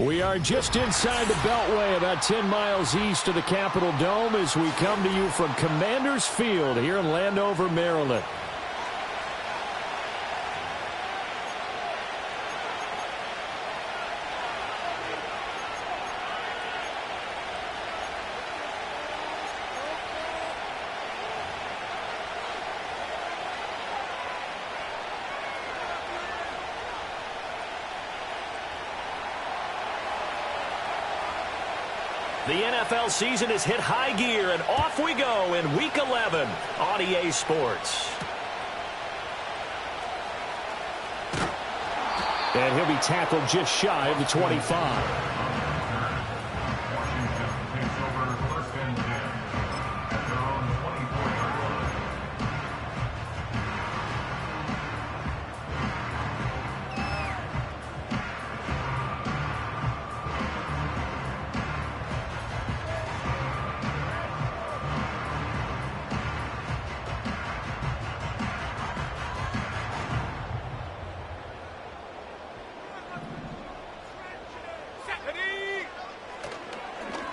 We are just inside the Beltway, about 10 miles east of the Capitol Dome, as we come to you from Commander's Field here in Landover, Maryland. The NFL season has hit high gear, and off we go in Week 11 on EA Sports. And he'll be tackled just shy of the 25.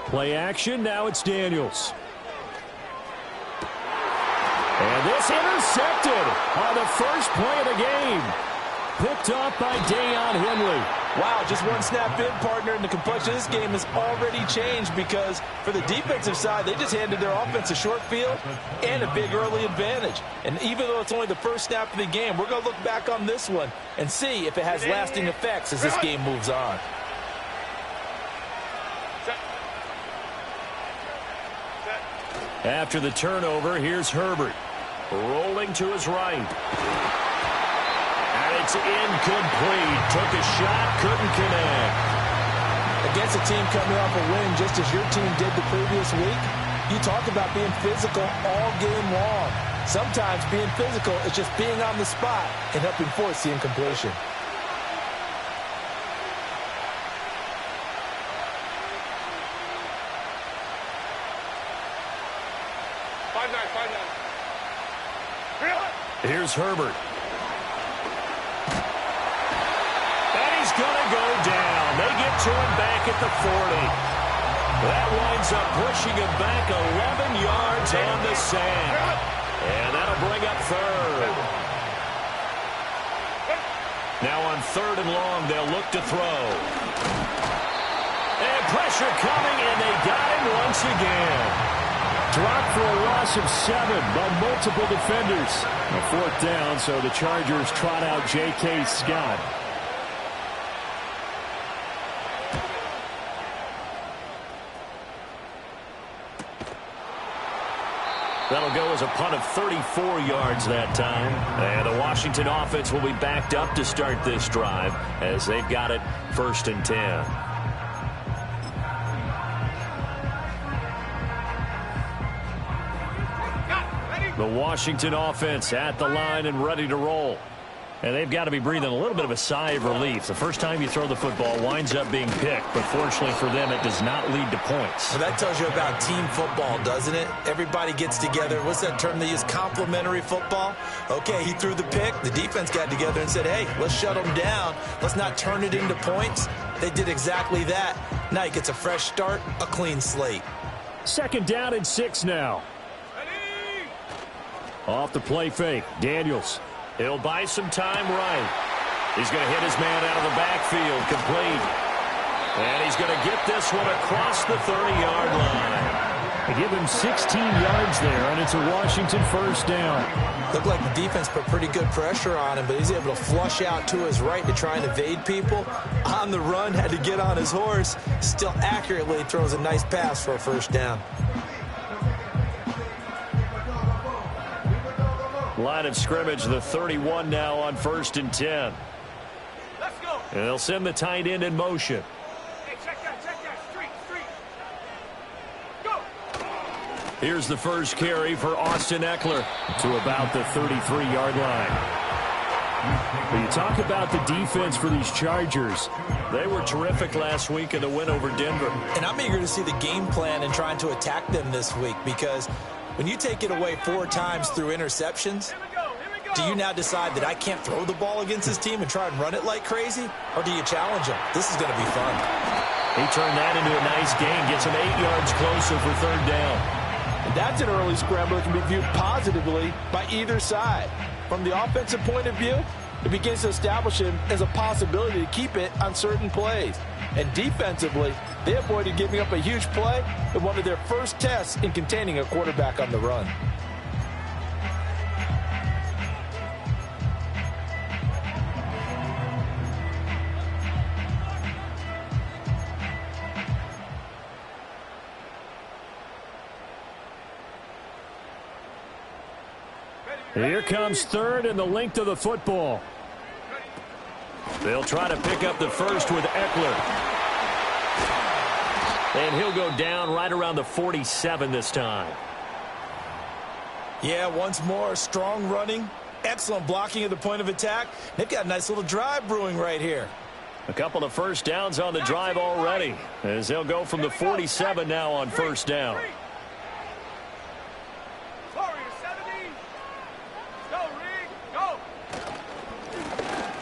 Play action, now it's Daniels. And this intercepted on the first play of the game. Picked off by Deion Henley. Wow, just one snap in, partner, and the complexion of this game has already changed because for the defensive side, they just handed their offense a short field and a big early advantage. And even though it's only the first snap of the game, we're going to look back on this one and see if it has lasting effects as this game moves on. After the turnover, here's Herbert. Rolling to his right. And it's incomplete. Took a shot, couldn't connect. Against a team coming off a win just as your team did the previous week, you talk about being physical all game long. Sometimes being physical is just being on the spot and helping force the incompletion. Here's Herbert. And he's going to go down. They get to him back at the 40. That winds up pushing him back 11 yards on the sand. And that'll bring up third. Now on 3rd and long, they'll look to throw. And pressure coming, and they got him once again. Dropped for a loss of 7 by multiple defenders. A 4th down, so the Chargers trot out J.K. Scott. That'll go as a punt of 34 yards that time. And the Washington offense will be backed up to start this drive as they've got it 1st and 10. The Washington offense at the line and ready to roll. And they've got to be breathing a little bit of a sigh of relief. The first time you throw the football winds up being picked, but fortunately for them, it does not lead to points. Well, that tells you about team football, doesn't it? Everybody gets together. What's that term they use? Complementary football? Okay, he threw the pick. The defense got together and said, hey, let's shut them down. Let's not turn it into points. They did exactly that. Now he gets a fresh start, a clean slate. 2nd down and 6 now. Off the play fake, Daniels. He'll buy some time right. He's going to hit his man out of the backfield, complete. And he's going to get this one across the 30-yard line. They give him 16 yards there, and it's a Washington 1st down. Looked like the defense put pretty good pressure on him, but he's able to flush out to his right to try and evade people. On the run, had to get on his horse. Still accurately throws a nice pass for a 1st down. Line of scrimmage, the 31 now on 1st and 10. Let's go. And they'll send the tight end in motion. Hey, check that. Street. Go. Here's the first carry for Austin Eckler to about the 33-yard line. When you talk about the defense for these Chargers, they were terrific last week in the win over Denver. And I'm eager to see the game plan and trying to attack them this week because when you take it away 4 times through interceptions, do you now decide that I can't throw the ball against this team and try and run it like crazy? Or do you challenge them? This is going to be fun. He turned that into a nice gain, gets him 8 yards closer for third down. And that's an early scramble that can be viewed positively by either side. From the offensive point of view, it begins to establish him as a possibility to keep it on certain plays. And defensively, they avoided giving up a huge play in one of their first tests in containing a quarterback on the run. Here comes third and the length of the football. They'll try to pick up the first with Eckler. And he'll go down right around the 47 this time. Yeah, once more, strong running, excellent blocking at the point of attack. They've got a nice little drive brewing right here. A couple of first downs on the drive already, as they'll go from the 47 now on first down.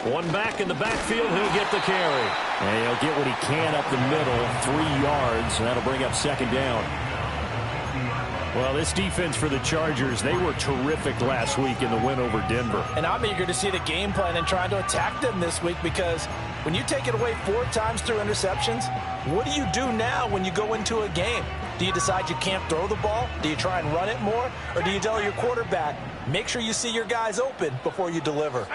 One back in the backfield, he'll get the carry. And he'll get what he can up the middle, 3 yards, and that'll bring up second down. Well, this defense for the Chargers, they were terrific last week in the win over Denver. And I'm eager to see the game plan and trying to attack them this week, because when you take it away 4 times through interceptions, what do you do now when you go into a game? Do you decide you can't throw the ball? Do you try and run it more? Or do you tell your quarterback, make sure you see your guys open before you deliver?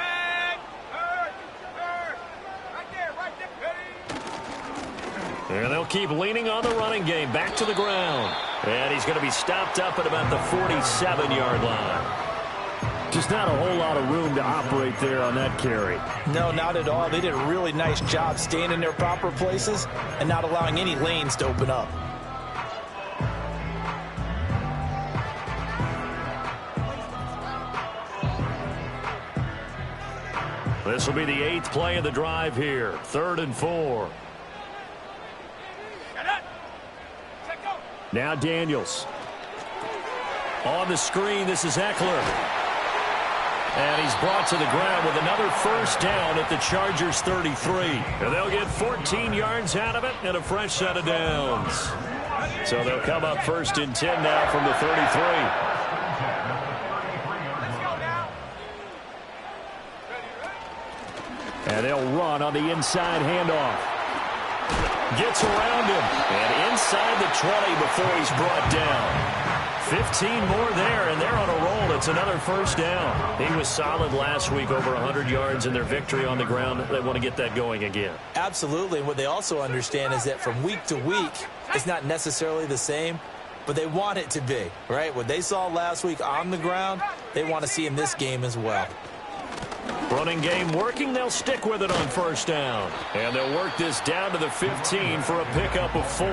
And they'll keep leaning on the running game. Back to the ground. And he's going to be stopped up at about the 47-yard line. Just not a whole lot of room to operate there on that carry. No, not at all. They did a really nice job staying in their proper places and not allowing any lanes to open up. This will be the 8th play of the drive here. 3rd and 4. Now Daniels. On the screen, this is Eckler. And he's brought to the ground with another first down at the Chargers 33. And they'll get 14 yards out of it and a fresh set of downs. So they'll come up 1st and 10 now from the 33. And they'll run on the inside handoff. Gets around him. And inside the 20 before he's brought down. 15 more there, and they're on a roll. It's another first down. He was solid last week, over 100 yards in their victory on the ground. They want to get that going again. Absolutely. And what they also understand is that from week to week, it's not necessarily the same, but they want it to be, right? What they saw last week on the ground, they want to see in this game as well. Running game working. They'll stick with it on first down. And they'll work this down to the 15 for a pickup of 4.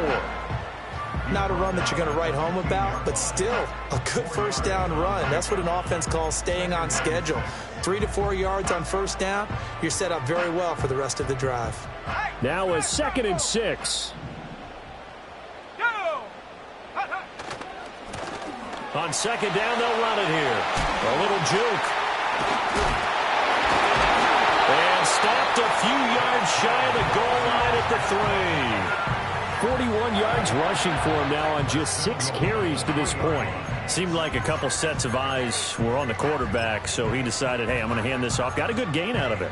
Not a run that you're going to write home about, but still a good first down run. That's what an offense calls staying on schedule. 3 to 4 yards on first down, you're set up very well for the rest of the drive. Now a 2nd and 6. On second down, they'll run it here. A little juke. And stopped a few yards shy of the goal line at the 3. 41 yards rushing for him now on just 6 carries to this point. Seemed like a couple sets of eyes were on the quarterback, so he decided, hey, I'm going to hand this off. Got a good gain out of it.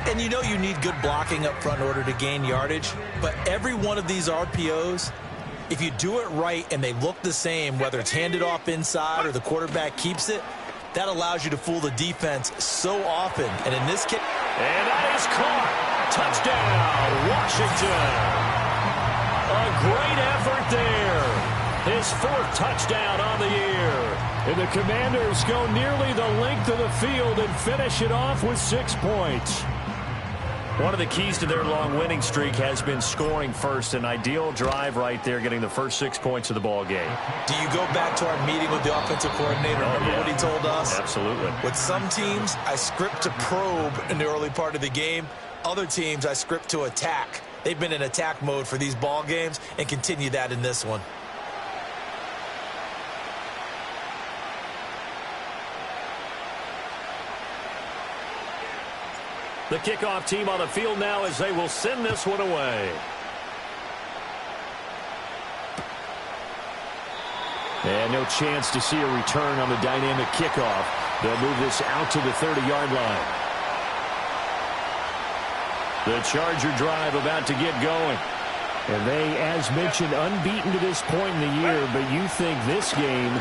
And you know you need good blocking up front in order to gain yardage, but every one of these RPOs, if you do it right and they look the same, whether it's handed off inside or the quarterback keeps it, that allows you to fool the defense so often. And in this case... And that is caught. Touchdown, Washington. A great effort there. His 4th touchdown on the year. And the Commanders go nearly the length of the field and finish it off with 6 points. One of the keys to their long winning streak has been scoring first. An ideal drive right there, getting the first 6 points of the ball game. Do you go back to our meeting with the offensive coordinator? Remember what he told us? Absolutely. With some teams, I script to probe in the early part of the game. Other teams, I script to attack. They've been in attack mode for these ball games and continue that in this one. The kickoff team on the field now as they will send this one away. And no chance to see a return on the dynamic kickoff. They'll move this out to the 30-yard line. The Charger drive about to get going. And they, as mentioned, unbeaten to this point in the year, but you think this game,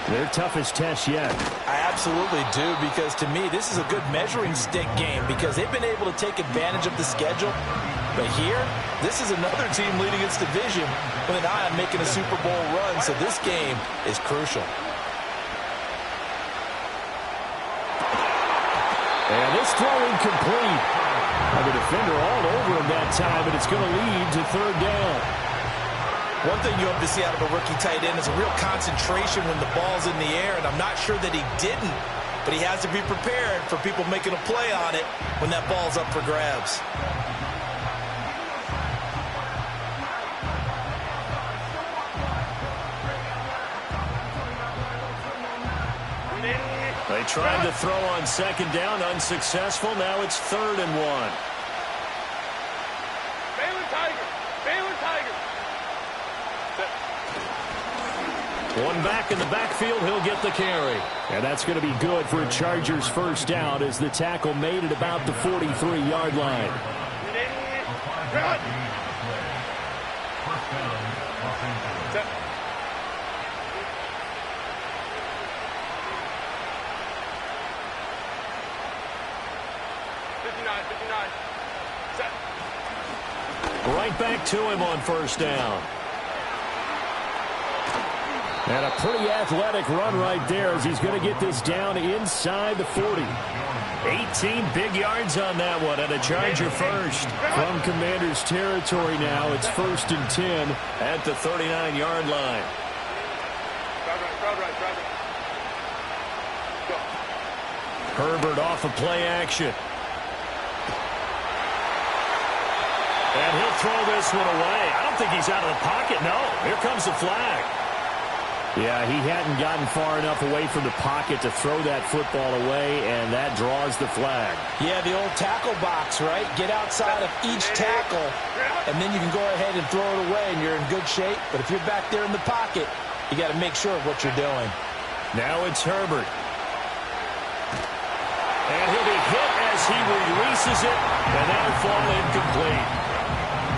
their toughest test yet. I absolutely do, because to me, this is a good measuring stick game because they've been able to take advantage of the schedule. But here, this is another team leading its division with an eye on making a Super Bowl run, so this game is crucial. And this throw incomplete. The defender all over him that time, but it's going to lead to third down. One thing you hope to see out of a rookie tight end is a real concentration when the ball's in the air, and I'm not sure that he didn't, but he has to be prepared for people making a play on it when that ball's up for grabs. They tried to throw on second down, unsuccessful. Now it's 3rd and 1. One back in the backfield, he'll get the carry. And that's going to be good for a Chargers first down as the tackle made it about the 43-yard line. Right back to him on first down. And a pretty athletic run right there as he's going to get this down inside the 40. 18 big yards on that one, and a Charger first. From Commander's territory now, it's 1st and 10 at the 39-yard line. Herbert off of play action. And he'll throw this one away. I don't think he's out of the pocket. No, here comes the flag. Yeah, he hadn't gotten far enough away from the pocket to throw that football away, and that draws the flag. Yeah, the old tackle box, right? Get outside of each tackle, and then you can go ahead and throw it away, and you're in good shape. But if you're back there in the pocket, you got to make sure of what you're doing. Now it's Herbert. And he'll be hit as he releases it, and that'll fall incomplete.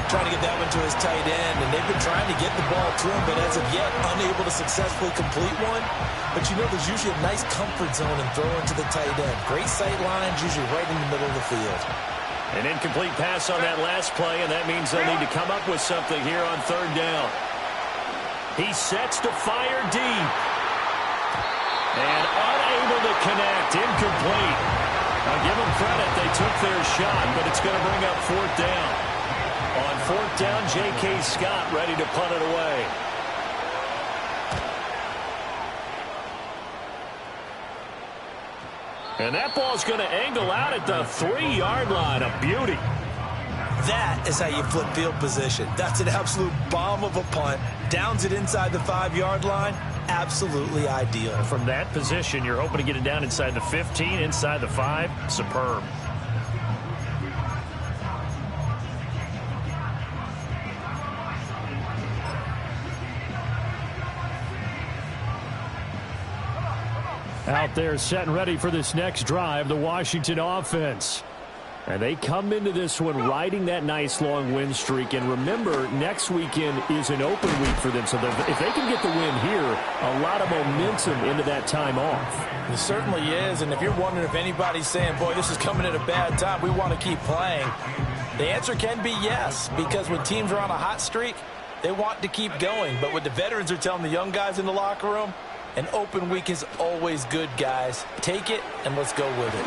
Trying to get that one to his tight end, and they've been trying to get the ball to him, but as of yet, unable to successfully complete one. But you know, there's usually a nice comfort zone in throwing to the tight end. Great sight lines, usually right in the middle of the field. An incomplete pass on that last play, and that means they'll need to come up with something here on 3rd down. He sets to fire deep. And unable to connect, incomplete. I'll give them credit, they took their shot, but it's going to bring up 4th down. On 4th down, J.K. Scott ready to punt it away. And that ball's going to angle out at the 3-yard line. A beauty. That is how you flip field position. That's an absolute bomb of a punt. Downs it inside the 5-yard line. Absolutely ideal. From that position, you're hoping to get it down inside the 15, inside the 5. Superb. Out there set and ready for this next drive, the Washington offense. And they come into this one riding that nice long win streak. And remember, next weekend is an open week for them. So if they can get the win here, a lot of momentum into that time off. It certainly is. And if you're wondering if anybody's saying, boy, this is coming at a bad time, we want to keep playing, the answer can be yes. Because when teams are on a hot streak, they want to keep going. But what the veterans are telling the young guys in the locker room, an open week is always good, guys. Take it, and let's go with it.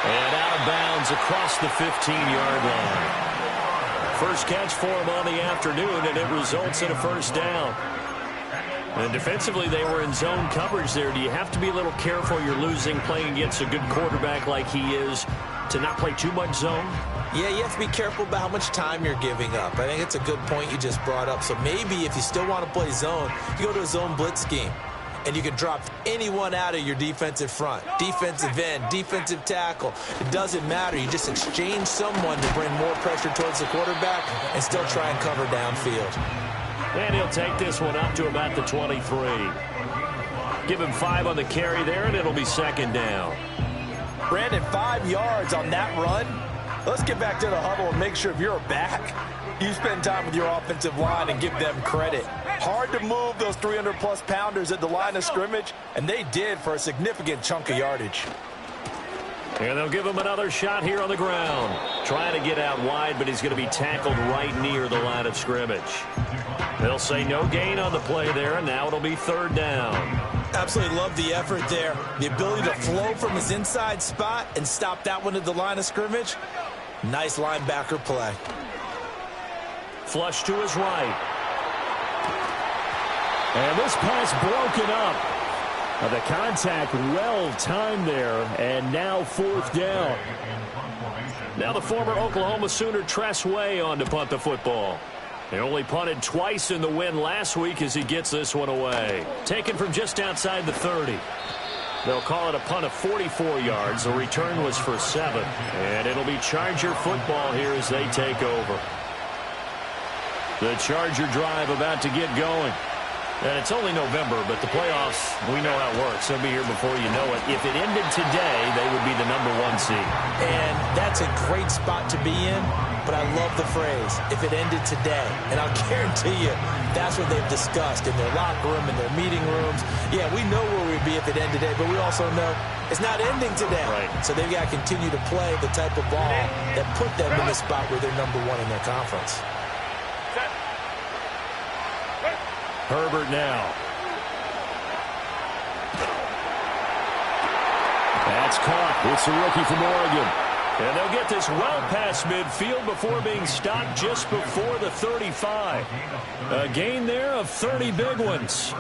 And out of bounds across the 15-yard line. First catch for him on the afternoon, and it results in a first down. And defensively, they were in zone coverage there. Do you have to be a little careful? You're losing playing against a good quarterback like he is to not play too much zone? Yeah, you have to be careful about how much time you're giving up. I think it's a good point you just brought up. So maybe if you still want to play zone, you go to a zone blitz scheme. And you can drop anyone out of your defensive front. Defensive end, defensive tackle. It doesn't matter. You just exchange someone to bring more pressure towards the quarterback and still try and cover downfield. And he'll take this one up to about the 23. Give him 5 on the carry there, and it'll be second down. Brandon, 5 yards on that run. Let's get back to the huddle and make sure if you're a back, you spend time with your offensive line and give them credit. Hard to move those 300-plus pounders at the line of scrimmage, and they did for a significant chunk of yardage. And they'll give him another shot here on the ground. Trying to get out wide, but he's going to be tackled right near the line of scrimmage. They'll say no gain on the play there, and now it'll be third down. Absolutely love the effort there. The ability to flow from his inside spot and stop that one at the line of scrimmage. Nice linebacker play. Flush to his right. And this pass broken up. The contact well-timed there, and now fourth down. Now the former Oklahoma Sooner Tress Way on to punt the football. They only punted twice in the win last week as he gets this one away. Taken from just outside the 30. They'll call it a punt of 44 yards. The return was for 7. And it'll be Charger football here as they take over. The Charger drive about to get going. And it's only November, but the playoffs, we know how it works. They'll be here before you know it. If it ended today, they would be the #1 seed. And that's a great spot to be in, but I love the phrase, if it ended today. And I'll guarantee you, that's what they've discussed in their locker room, in their meeting rooms. Yeah, we know where we'd be if it ended today, but we also know it's not ending today. Right. So they've got to continue to play the type of ball that put them in the spot where they're #1 in their conference. Herbert now. That's caught. It's a rookie from Oregon. And they'll get this well past midfield before being stopped just before the 35. A gain there of 30 big ones.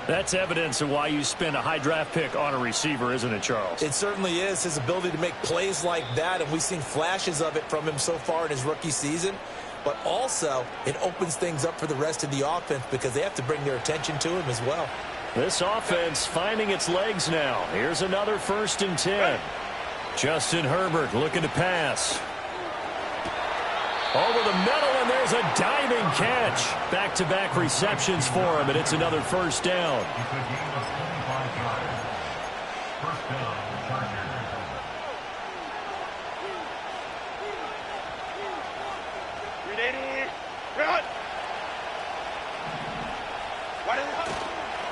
That's evidence of why you spend a high draft pick on a receiver, isn't it, Charles? It certainly is. His ability to make plays like that, and we've seen flashes of it from him so far in his rookie season. But also, it opens things up for the rest of the offense because they have to bring their attention to him as well. This offense finding its legs now. Here's another 1st and 10. Justin Herbert looking to pass. Over the middle, and there's a diving catch. Back-to-back receptions for him, and it's another 1st down.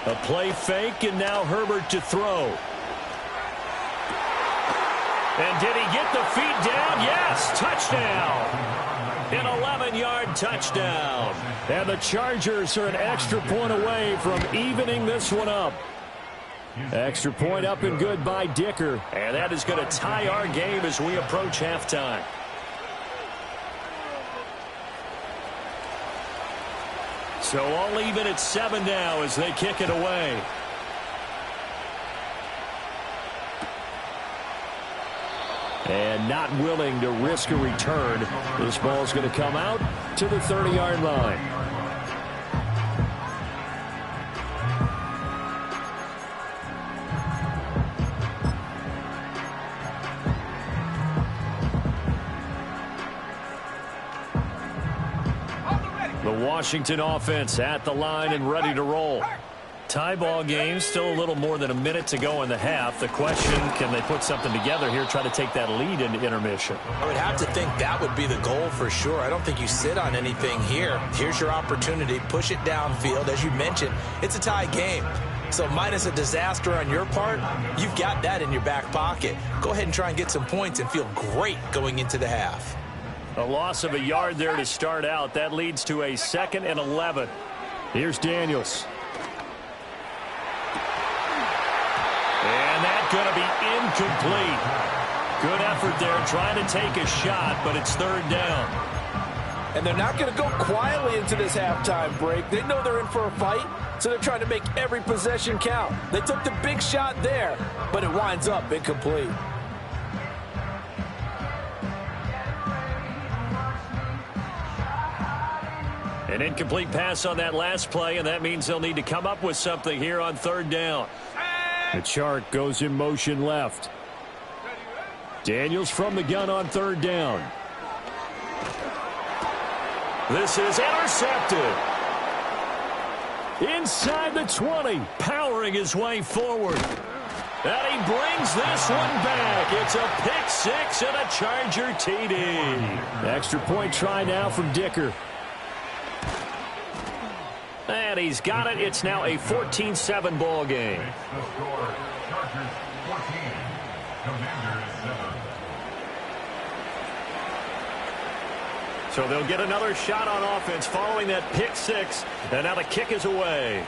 A play fake, and now Herbert to throw. And did he get the feet down? Yes, touchdown. An 11-yard touchdown. And the Chargers are an extra point away from evening this one up. Extra point up and good by Dicker. And that is going to tie our game as we approach halftime. So all even at 7 now as they kick it away. And not willing to risk a return. This ball's going to come out to the 30-yard line. The Washington offense at the line and ready to roll. Tie ball game, still a little more than a minute to go in the half. The question, can they put something together here, try to take that lead into intermission? I would have to think that would be the goal for sure. I don't think you sit on anything here. Here's your opportunity. Push it downfield. As you mentioned, it's a tie game. So minus a disaster on your part, you've got that in your back pocket. Go ahead and try and get some points and feel great going into the half. A loss of a yard there to start out. That leads to a 2nd and 11. Here's Daniels. And that's going to be incomplete. Good effort there trying to take a shot, but it's 3rd down. And they're not going to go quietly into this halftime break. They know they're in for a fight, so they're trying to make every possession count. They took the big shot there, but it winds up incomplete. An incomplete pass on that last play, and that means they'll need to come up with something here on 3rd down. The chart goes in motion left. Daniels from the gun on 3rd down. This is intercepted. Inside the 20, powering his way forward. And he brings this one back. It's a pick six and a Charger TD. Extra point try now from Dicker. And he's got it. It's now a 14-7 ball game. So they'll get another shot on offense following that pick six. And now the kick is away.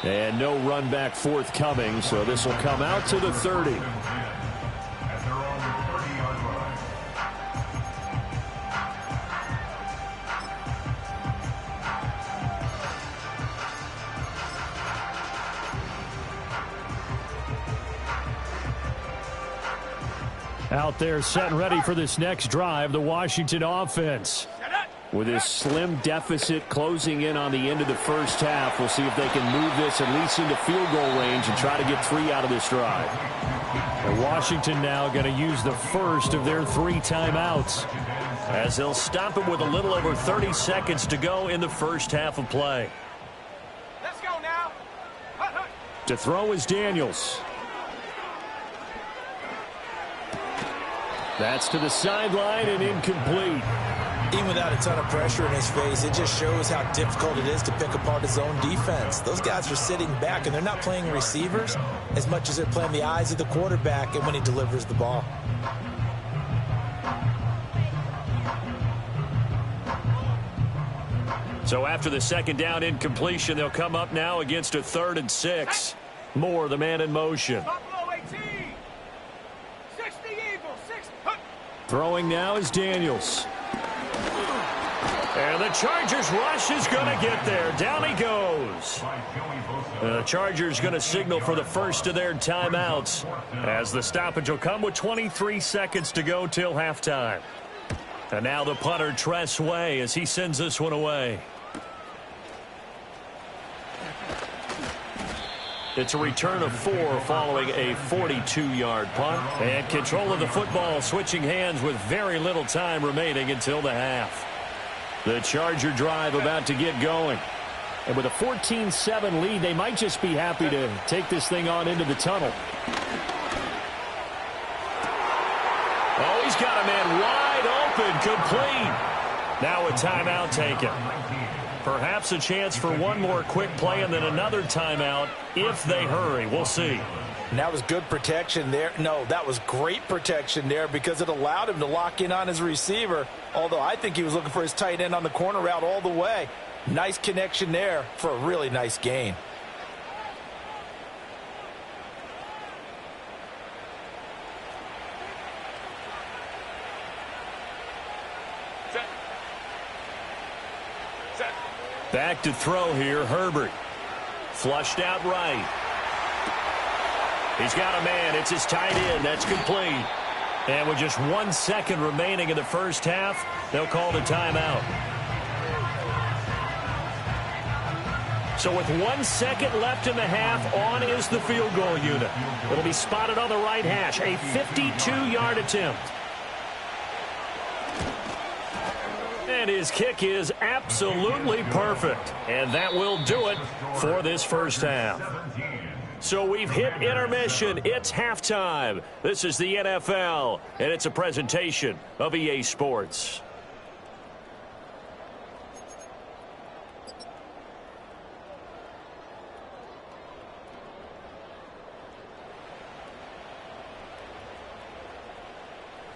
And no run back forthcoming, so this will come out to the 30. Out there set and ready for this next drive, the Washington offense. With this slim deficit closing in on the end of the first half, we'll see if they can move this at least into field goal range and try to get 3 out of this drive. And Washington now going to use the first of their 3 timeouts, as they'll stop it with a little over 30 seconds to go in the first half of play. Let's go now. To throw is Daniels. That's to the sideline and incomplete. Even without a ton of pressure in his face, it just shows how difficult it is to pick apart his own defense. Those guys are sitting back, and they're not playing receivers as much as they're playing the eyes of the quarterback and when he delivers the ball. So after the second down incompletion, they'll come up now against a 3rd and 6. Moore, the man in motion. Buffalo 18. 60 Eagles. 6. Throwing now is Daniels. And the Chargers rush is going to get there. Down he goes. The Chargers going to signal for the first of their timeouts, as the stoppage will come with 23 seconds to go till halftime. And now the punter, Tress Way, as he sends this one away. It's a return of 4 following a 42-yard punt. And control of the football switching hands with very little time remaining until the half. The Charger drive about to get going. And with a 14-7 lead, they might just be happy to take this thing on into the tunnel. Oh, he's got a man wide open, complete. Now a timeout taken. Perhaps a chance for one more quick play and then another timeout if they hurry. We'll see. And that was good protection there. No, that was great protection there because it allowed him to lock in on his receiver, although I think he was looking for his tight end on the corner route all the way. Nice connection there for a really nice gain. Back to throw here, Herbert. Flushed out right. He's got a man. It's his tight end. That's complete. And with just 1 second remaining in the first half, they'll call the timeout. So with 1 second left in the half, on is the field goal unit. It'll be spotted on the right hash. A 52-yard attempt. And his kick is absolutely perfect. And that will do it for this first half. So we've hit intermission. It's halftime. This is the NFL, and it's a presentation of EA Sports.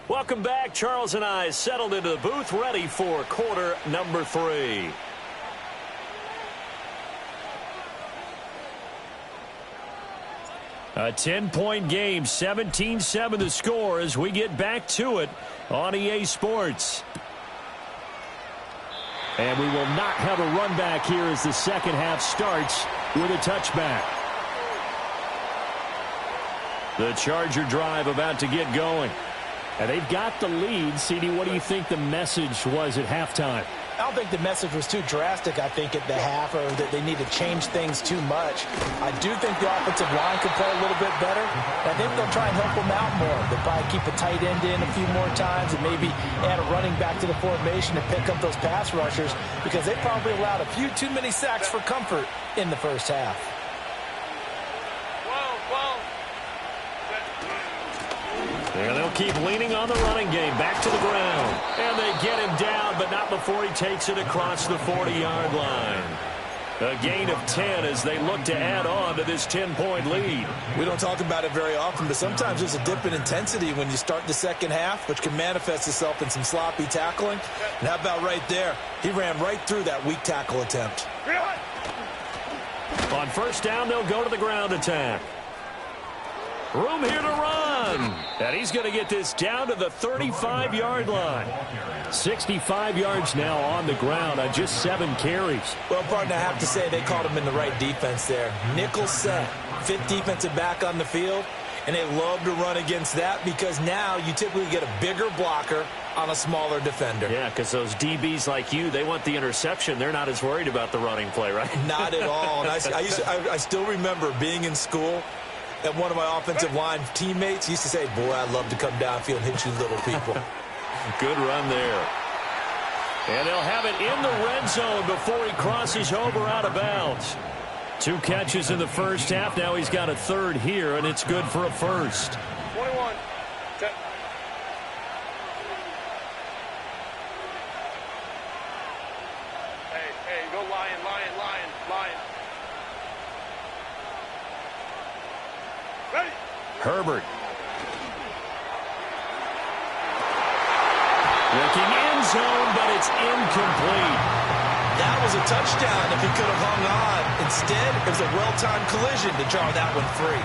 Welcome back. Charles and I settled into the booth, ready for quarter number 3. A 10-point game, 17-7 the score as we get back to it on EA Sports. And we will not have a run back here as the second half starts with a touchback. The Charger drive about to get going. And they've got the lead. CD, what do you think the message was at halftime? I don't think the message was too drastic, I think, at the half, or that they need to change things too much. I do think the offensive line could play a little bit better. And I think they'll try and help them out more. They'll probably keep a tight end in a few more times and maybe add a running back to the formation and pick up those pass rushers, because they probably allowed a few too many sacks for comfort in the first half. And they'll keep leaning on the running game. Back to the ground. And they get him down, but not before he takes it across the 40-yard line. A gain of 10 as they look to add on to this 10-point lead. We don't talk about it very often, but sometimes there's a dip in intensity when you start the second half, which can manifest itself in some sloppy tackling. And how about right there? He ran right through that weak tackle attempt. On first down, they'll go to the ground attack. Room here to run. And he's going to get this down to the 35-yard line. 65 yards now on the ground on just 7 carries. Well, partner, I have to say they caught him in the right defense there. Nickel set, 5th defensive back on the field, and they love to run against that because now you typically get a bigger blocker on a smaller defender. Yeah, because those DBs like you, they want the interception. They're not as worried about the running play, right? Not at all. And I still remember being in school, and one of my offensive line teammates used to say, boy, I'd love to come downfield and hit you little people. Good run there. And they'll have it in the red zone before he crosses over out of bounds. 2 catches in the first half. Now he's got a 3rd here, and it's good for a first. 21. Hey, go lion. Ready? Herbert. Looking end zone, but it's incomplete. That was a touchdown if he could have hung on. Instead, it was a well-timed collision to draw that one free.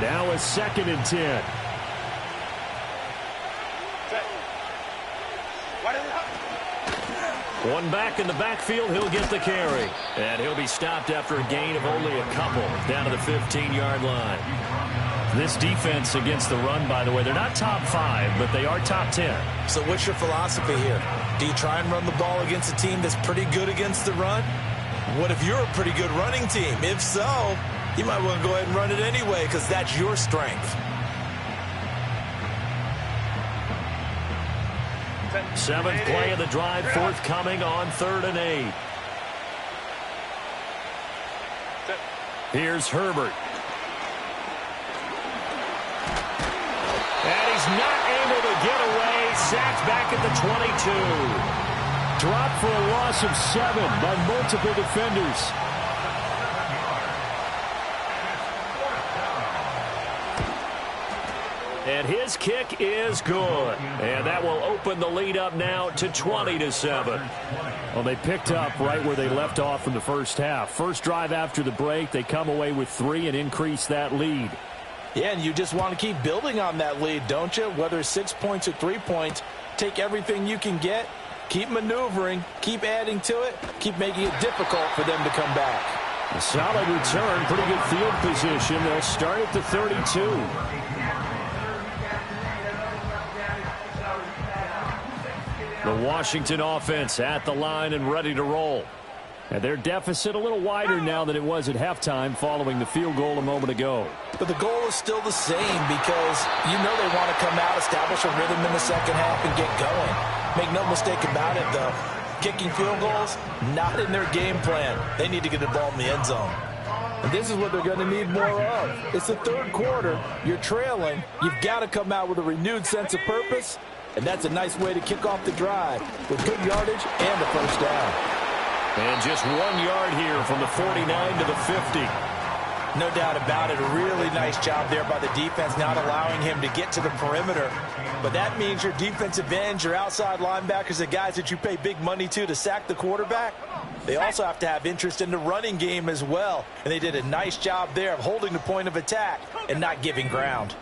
Now a 2nd and 10. One back in the backfield, he'll get the carry. And he'll be stopped after a gain of only a couple down to the 15-yard line. This defense against the run, by the way, they're not top 5, but they are top 10. So what's your philosophy here? Do you try and run the ball against a team that's pretty good against the run? What if you're a pretty good running team? If so, you might want to go ahead and run it anyway because that's your strength. 7th play of the drive forthcoming on 3rd and 8. Here's Herbert. And he's not able to get away. Sacked back at the 22. Dropped for a loss of 7 by multiple defenders. And his kick is good. And that will open the lead up now to 20-7. Well, they picked up right where they left off in the first half. First drive after the break, they come away with 3 and increase that lead. Yeah, and you just want to keep building on that lead, don't you? Whether it's 6 points or 3 points, take everything you can get, keep maneuvering, keep adding to it, keep making it difficult for them to come back. A solid return, pretty good field position. They'll start at the 32. The Washington offense at the line and ready to roll. And their deficit a little wider now than it was at halftime following the field goal a moment ago. But the goal is still the same because you know they want to come out, establish a rhythm in the second half, and get going. Make no mistake about it, though. Kicking field goals, not in their game plan. They need to get the ball in the end zone. And this is what they're going to need more of. It's the 3rd quarter. You're trailing. You've got to come out with a renewed sense of purpose. And that's a nice way to kick off the drive with good yardage and a first down. And just 1 yard here from the 49 to the 50. No doubt about it. A really nice job there by the defense, not allowing him to get to the perimeter. But that means your defensive ends, your outside linebackers, the guys that you pay big money to sack the quarterback, they also have to have interest in the running game as well. And they did a nice job there of holding the point of attack and not giving ground.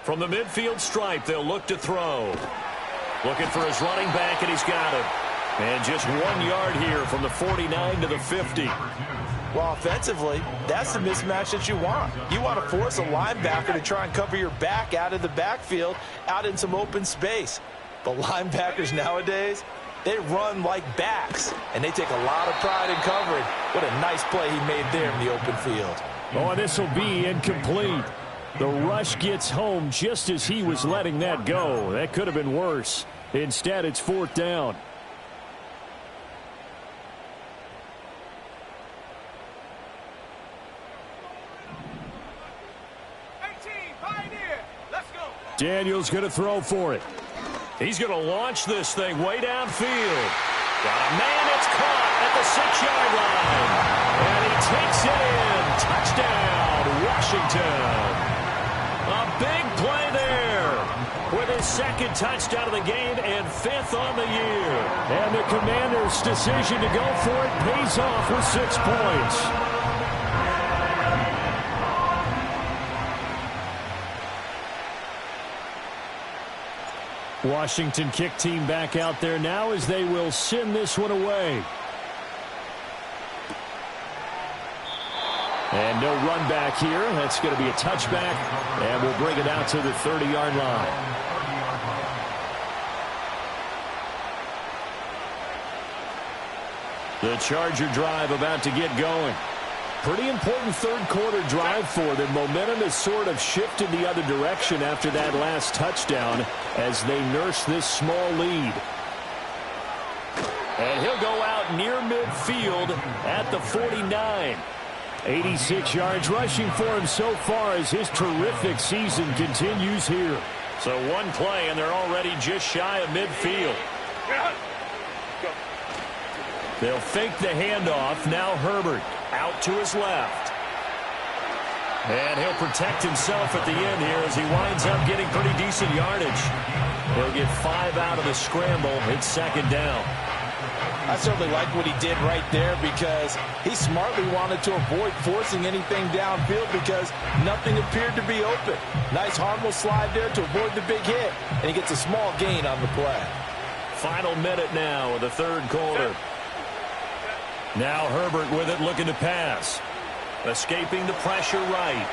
From the midfield stripe, they'll look to throw. Looking for his running back, and he's got it. And just 1 yard here from the 49 to the 50. Well, offensively, that's the mismatch that you want. You want to force a linebacker to try and cover your back out of the backfield, out in some open space. But linebackers nowadays, they run like backs, and they take a lot of pride in covering. What a nice play he made there in the open field. Oh, and this will be incomplete. The rush gets home just as he was letting that go. That could have been worse. Instead, it's 4th down. Daniel's going to throw for it. He's going to launch this thing way downfield. Got a man, it's caught at the 6-yard line. And he takes it in. Touchdown, Washington. A big play there with his 2nd touchdown of the game and 5th on the year. And the Commanders' decision to go for it pays off with 6 points. Washington kick team back out there now as they will send this one away. And no run back here. That's going to be a touchback, and we'll bring it out to the 30-yard line. The Charger drive about to get going. Pretty important 3rd quarter drive for them. Momentum has sort of shifted the other direction after that last touchdown as they nurse this small lead. And he'll go out near midfield at the 49. 86 yards rushing for him so far as his terrific season continues here. So 1 play, and they're already just shy of midfield. They'll fake the handoff. Now Herbert out to his left. And he'll protect himself at the end here as he winds up getting pretty decent yardage. He'll get 5 out of the scramble. It's 2nd down. I certainly like what he did right there because he smartly wanted to avoid forcing anything downfield because nothing appeared to be open. Nice harmless slide there to avoid the big hit, and he gets a small gain on the play. Final minute now of the 3rd quarter. Now Herbert with it, looking to pass. Escaping the pressure right.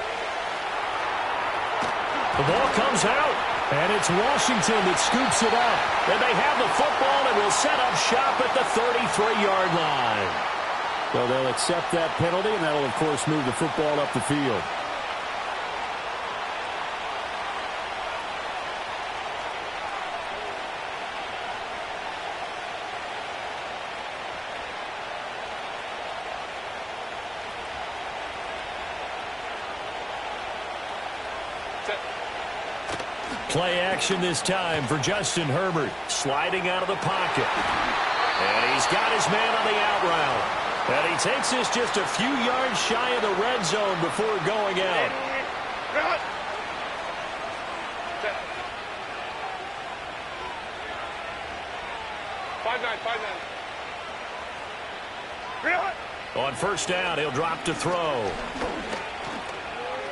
The ball comes out, and it's Washington that scoops it up. And they have the football and will set up shop at the 33-yard line. Well, they'll accept that penalty, and that'll, of course, move the football up the field. Play action this time for Justin Herbert. Sliding out of the pocket. And he's got his man on the out route. And he takes this just a few yards shy of the red zone before going out. On 1st down, he'll drop to throw.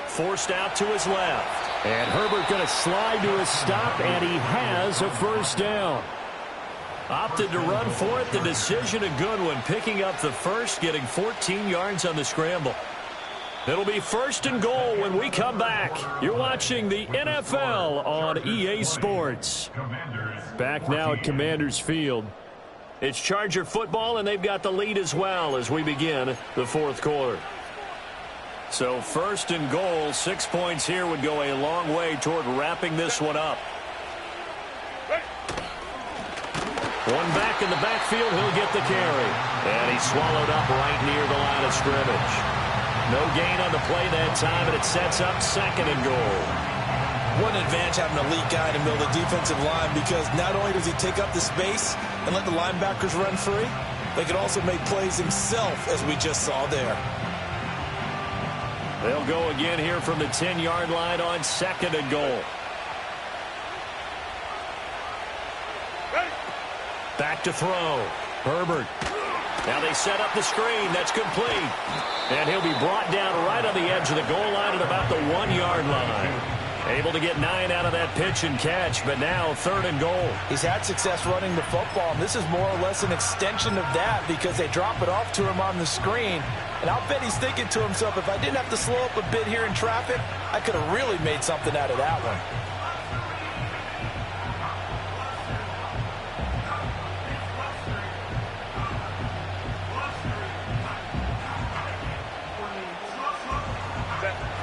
Forced out to his left. And Herbert going to slide to a stop, and he has a 1st down. Opted to run for it. The decision a good one. Picking up the 1st, getting 14 yards on the scramble. It'll be 1st and goal when we come back. You're watching the NFL on EA Sports. Back now at Commanders Field. It's Charger football, and they've got the lead as well as we begin the 4th quarter. So 1st and goal, 6 points here would go a long way toward wrapping this one up. One back in the backfield, he'll get the carry. And he's swallowed up right near the line of scrimmage. No gain on the play that time, and it sets up 2nd and goal. What an advantage having an elite guy in the middle of the defensive line because not only does he take up the space and let the linebackers run free, but he can also make plays himself, as we just saw there. They'll go again here from the 10-yard line on 2nd and goal. Back to throw. Herbert. Now they set up the screen. That's complete. And he'll be brought down right on the edge of the goal line at about the 1-yard line. Able to get 9 out of that pitch and catch, but now 3rd and goal. He's had success running the football, and this is more or less an extension of that because they drop it off to him on the screen. And I'll bet he's thinking to himself, if I didn't have to slow up a bit here in traffic, I could have really made something out of that one.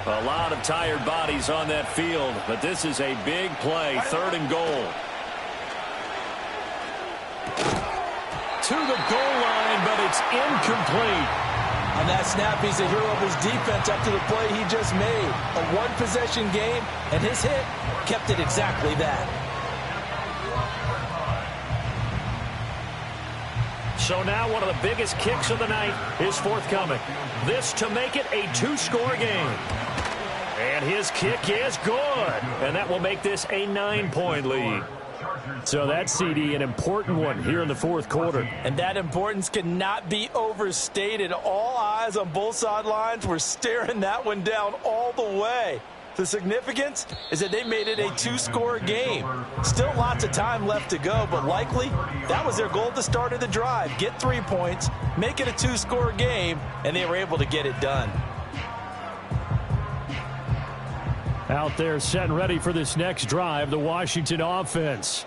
A lot of tired bodies on that field, but this is a big play, 3rd and goal. To the goal line, but it's incomplete. On that snap, he's a hero of his defense up to the play he just made. A one-possession game, and his hit kept it exactly that. So now one of the biggest kicks of the night is forthcoming. This to make it a 2-score game. And his kick is good. And that will make this a 9-point lead. So that's, CD, an important one here in the 4th quarter. And that importance cannot be overstated. All eyes on both sidelines were staring that one down all the way. The significance is that they made it a 2-score game. Still lots of time left to go, but likely that was their goal at the start of the drive. Get 3 points, make it a 2-score game, and they were able to get it done. Out there set and ready for this next drive, the Washington offense.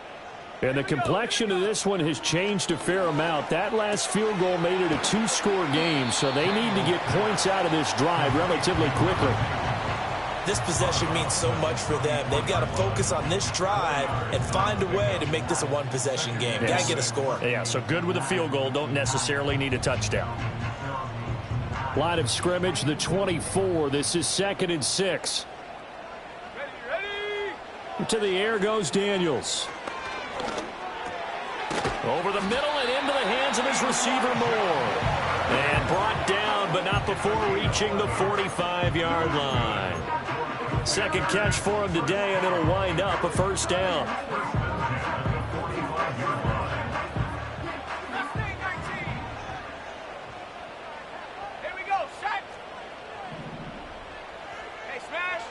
And the complexion of this one has changed a fair amount. That last field goal made it a 2-score game, so they need to get points out of this drive relatively quickly. This possession means so much for them. They've got to focus on this drive and find a way to make this a one-possession game. Yes. Got to get a score. Yeah, so good with a field goal. Don't necessarily need a touchdown. Line of scrimmage, the 24. This is 2nd and 6. To the air goes Daniels. Over the middle and into the hands of his receiver Moore. And brought down, but not before reaching the 45-yard line. Second catch for him today, and it'll wind up a 1st down. Here we go, set. Hey, smash.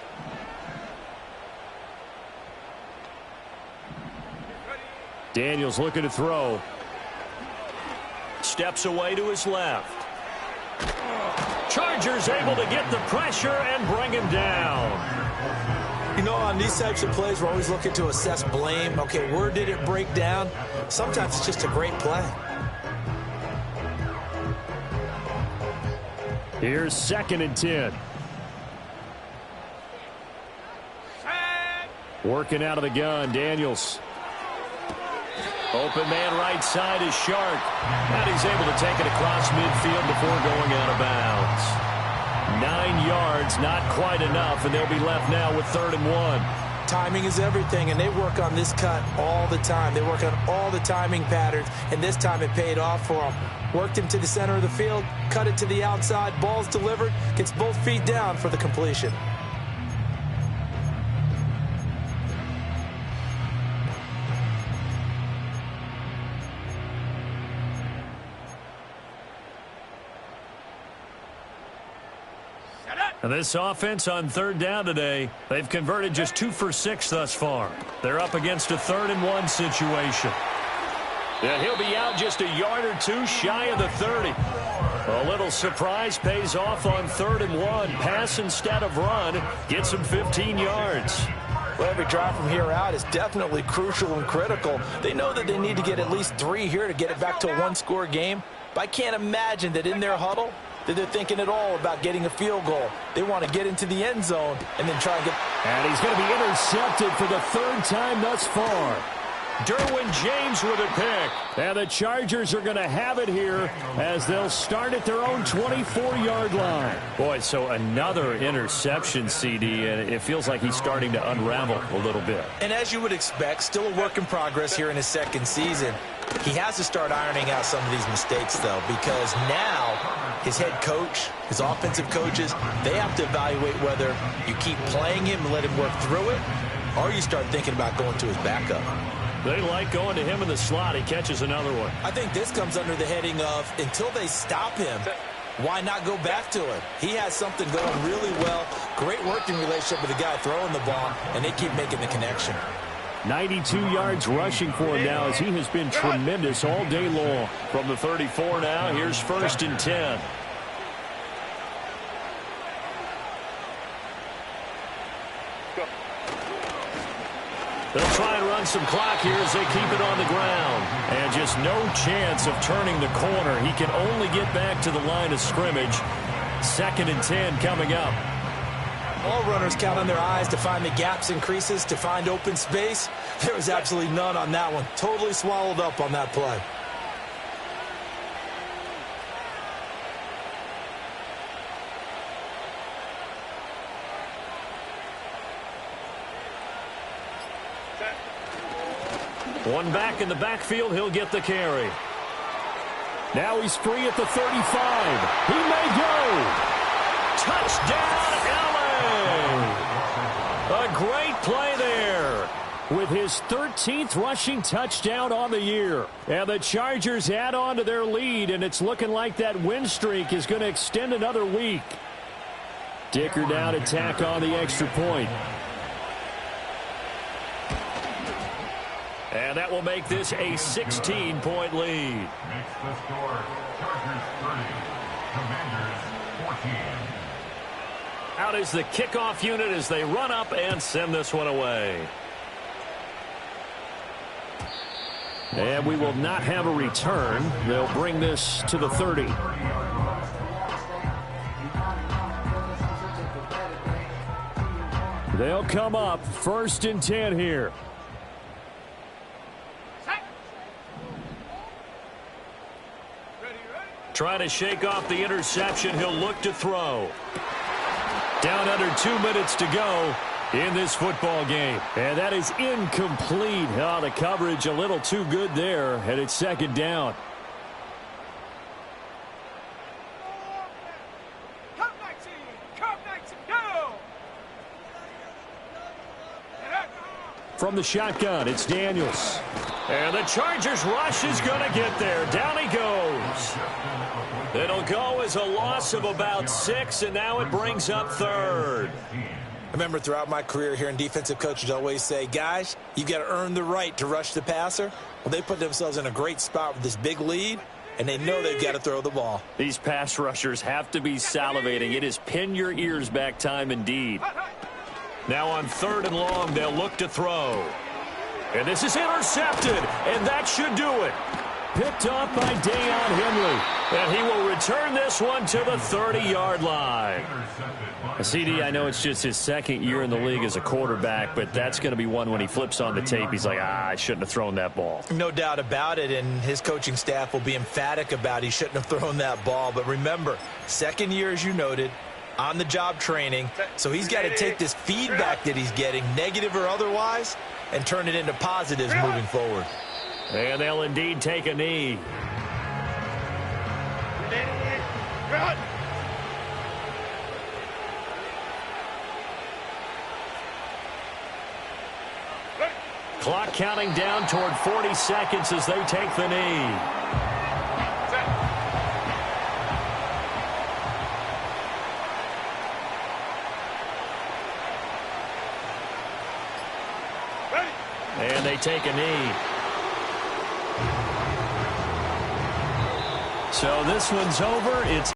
Daniels looking to throw. Steps away to his left. Chargers able to get the pressure and bring him down. You know, on these types of plays, we're always looking to assess blame. Okay, where did it break down? Sometimes it's just a great play. Here's 2nd and 10. Working out of the gun, Daniels. Open man right side is Shark. And he's able to take it across midfield before going out of bounds. 9 yards, not quite enough, and they'll be left now with 3rd and 1. Timing is everything, and they work on this cut all the time. They work on all the timing patterns, and this time it paid off for them. Worked him to the center of the field, cut it to the outside, ball's delivered, gets both feet down for the completion. And this offense on 3rd down today, they've converted just 2 for 6 thus far. They're up against a 3rd and 1 situation. And he'll be out just a yard or 2 shy of the 30. A little surprise pays off on 3rd and 1. Pass instead of run. Gets him 15 yards. Well, every drive from here out is definitely crucial and critical. They know that they need to get at least 3 here to get it back to a 1-score game. But I can't imagine that in their huddle that they're thinking at all about getting a field goal. They want to get into the end zone and then try and get... And he's going to be intercepted for the 3rd time thus far. Derwin James with a pick. And the Chargers are going to have it here as they'll start at their own 24-yard line. Boy, so another interception, CD, and it feels like he's starting to unravel a little bit. And as you would expect, still a work in progress here in his 2nd season. He has to start ironing out some of these mistakes, though, because now his head coach, his offensive coaches, they have to evaluate whether you keep playing him and let him work through it, or you start thinking about going to his backup. They like going to him in the slot. He catches another one. I think this comes under the heading of until they stop him, why not go back to it? He has something going really well. Great working relationship with the guy throwing the ball, and they keep making the connection. 92 yards rushing for him now as he has been tremendous all day long. From the 34 now, here's 1st and 10. They'll try and run some clock here as they keep it on the ground. And just no chance of turning the corner. He can only get back to the line of scrimmage. 2nd and 10 coming up. All runners count on their eyes to find the gaps and creases, to find open space. There was absolutely none on that one. Totally swallowed up on that play. One back in the backfield. He'll get the carry. Now he's free at the 35. He may go. Touchdown, LA! A great play there with his 13th rushing touchdown on the year. And the Chargers add on to their lead, and it's looking like that win streak is going to extend another week. Dicker down to tack on the extra point. And that will make this a 16-point lead. Makes the score Chargers 30, Commanders 14. Out is the kickoff unit as they run up and send this one away. And we will not have a return. They'll bring this to the 30. They'll come up 1st and 10 here. Trying to shake off the interception. He'll look to throw. Down under 2 minutes to go in this football game. And that is incomplete. Oh, the coverage a little too good there, and it's 2nd down. From the shotgun, it's Daniels. And the Chargers rush is going to get there. Down he goes. It'll go as a loss of about 6, and now it brings up 3rd. I remember throughout my career hearing defensive coaches always say, guys, you've got to earn the right to rush the passer. Well, they put themselves in a great spot with this big lead, and they know they've got to throw the ball. These pass rushers have to be salivating. It is pin your ears back time indeed. Now on 3rd and long, they'll look to throw. And this is intercepted, and that should do it. Picked off by Deion Henley. And he will return this one to the 30-yard line. CD, I know it's just his 2nd year in the league as a quarterback, but that's going to be one when he flips on the tape. He's like, I shouldn't have thrown that ball. No doubt about it, and his coaching staff will be emphatic about he shouldn't have thrown that ball. But remember, 2nd year, as you noted, on-the-job training. So he's got to take this feedback that he's getting, negative or otherwise, and turn it into positives moving forward. And they'll indeed take a knee. Clock counting down toward 40 seconds as they take the knee. And they take a knee. So this one's over. It's